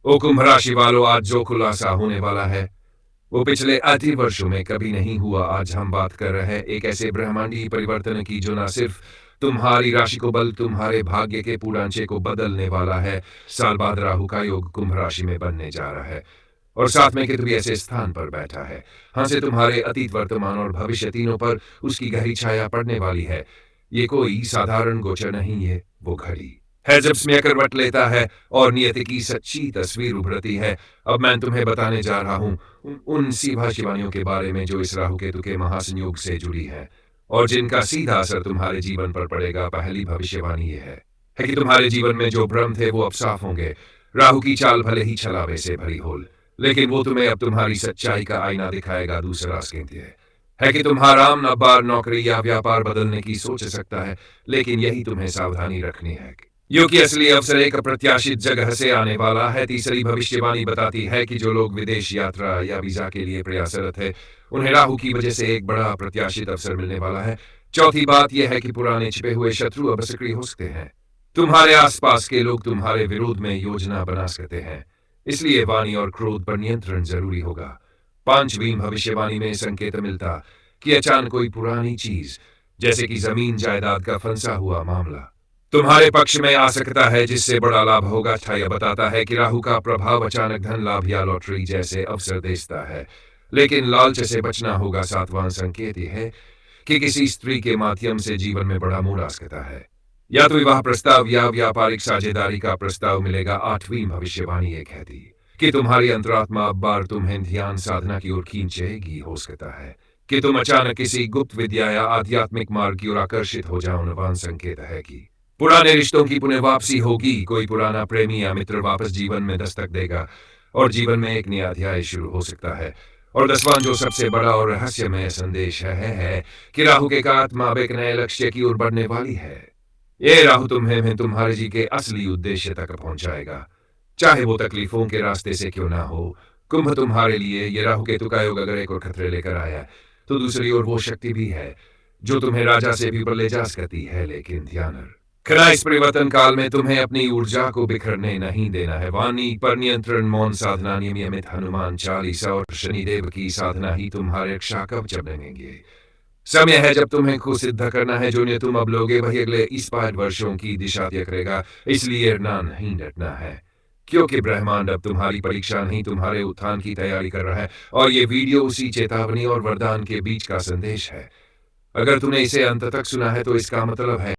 ओ कुंभ राशि वालों, आज जो खुलासा होने वाला है वो पिछले 80 वर्षों में कभी नहीं हुआ। आज हम बात कर रहे हैं एक ऐसे ब्रह्मांडीय परिवर्तन की जो न सिर्फ तुम्हारी राशि को बल्कि तुम्हारे भाग्य के पूर्णांचे को बदलने वाला है। साल बाद राहु का योग कुंभ राशि में बनने जा रहा है और साथ में केतु भी ऐसे स्थान पर बैठा है। हाँ, से तुम्हारे अतीत, वर्तमान और भविष्य तीनों पर उसकी गहरी छाया पड़ने वाली है। ये कोई साधारण गोचर नहीं है, वो घड़ी है जब समय करवट लेता है और नियति की सच्ची तस्वीर उभरती है। अब मैं तुम्हें बताने जा रहा हूँ उन सी भाग्यवानियों के बारे में जो इस राहु केतु के महासंयोग से जुड़ी है और जिनका सीधा असर तुम्हारे जीवन पर पड़ेगा। पहली भविष्यवाणी ये है कि तुम्हारे जीवन में जो भ्रम थे वो अब साफ होंगे। राहु की चाल भले ही छलावे से भरी हो, लेकिन वो तुम्हें अब तुम्हारी सच्चाई का आईना दिखाएगा। दूसरा स्केंद है कि तुम्हारा अब बार नौकरी या व्यापार बदलने की सोच सकता है, लेकिन यही तुम्हें सावधानी रखनी है क्योंकि असली अवसर एक अप्रत्याशित जगह से आने वाला है। तीसरी भविष्यवाणी बताती है कि जो लोग विदेश यात्रा या वीजा के लिए प्रयासरत है उन्हें राहु की वजह से एक बड़ा अप्रत्याशित अवसर मिलने वाला है। चौथी बात यह है कि पुराने छिपे हुए शत्रु अब सक्रिय हो सकते हैं। तुम्हारे आसपास के लोग तुम्हारे विरोध में योजना बना सकते हैं, इसलिए वाणी और क्रोध पर नियंत्रण जरूरी होगा। पांचवी भविष्यवाणी में संकेत मिलता कि अचानक कोई पुरानी चीज जैसे कि जमीन जायदाद का फंसा हुआ मामला तुम्हारे पक्ष में आ सकता है, जिससे बड़ा लाभ होगा। यह बताता है कि राहु का प्रभाव अचानक धन लाभ या लॉटरी जैसे अवसर देता है, लेकिन लालच से बचना होगा। सातवां संकेत यह है कि किसी स्त्री के माध्यम से जीवन में बड़ा मोड़ आ सकता है, या तो विवाह प्रस्ताव या व्यापारिक साझेदारी का प्रस्ताव मिलेगा। आठवीं भविष्यवाणी ये कहती कि तुम्हारी अंतरात्मा अब बार तुम्हें ध्यान साधना की ओर खींचेगी। हो सकता है कि तुम अचानक किसी गुप्त विद्या या आध्यात्मिक मार्ग की ओर आकर्षित हो जाओ। नवां संकेत है कि पुराने रिश्तों की पुनः वापसी होगी। कोई पुराना प्रेमी या मित्र वापस जीवन में दस्तक देगा और जीवन में एक नया अध्याय शुरू हो सकता है। और दसवां जो सबसे बड़ा और रहस्यमय संदेश है कि राहु के आत्मा अब एक नए लक्ष्य की ओर बढ़ने वाली है। ये राहु तुम्हें तुम्हारे जी के असली उद्देश्य तक पहुंचाएगा, चाहे वो तकलीफों के रास्ते से क्यों ना हो। कुंभ, तुम्हारे लिए ये राहु केतु का योग अगर एक और खतरे लेकर आया तो दूसरी ओर वो शक्ति भी है जो तुम्हें राजा से भी ऊपर ले जा सकती है। लेकिन ध्यान खरा, इस परिवर्तन काल में तुम्हें अपनी ऊर्जा को बिखरने नहीं देना है। वाणी पर नियंत्रण, मौन साधना, नियमित हनुमान चालीसा और शनिदेव की साधना ही तुम्हारे रक्षा कवच बनेंगे। समय है जब तुम्हें खुद सिद्ध करना है। जो ने तुम अब लोगे वही अगले इस 5 वर्षों की दिशा तय करेगा। इसलिए नहीं डरना है, क्योंकि ब्रह्मांड अब तुम्हारी परीक्षा नहीं तुम्हारे उत्थान की तैयारी कर रहा है। और ये वीडियो उसी चेतावनी और वरदान के बीच का संदेश है। अगर तुमने इसे अंत तक सुना है तो इसका मतलब है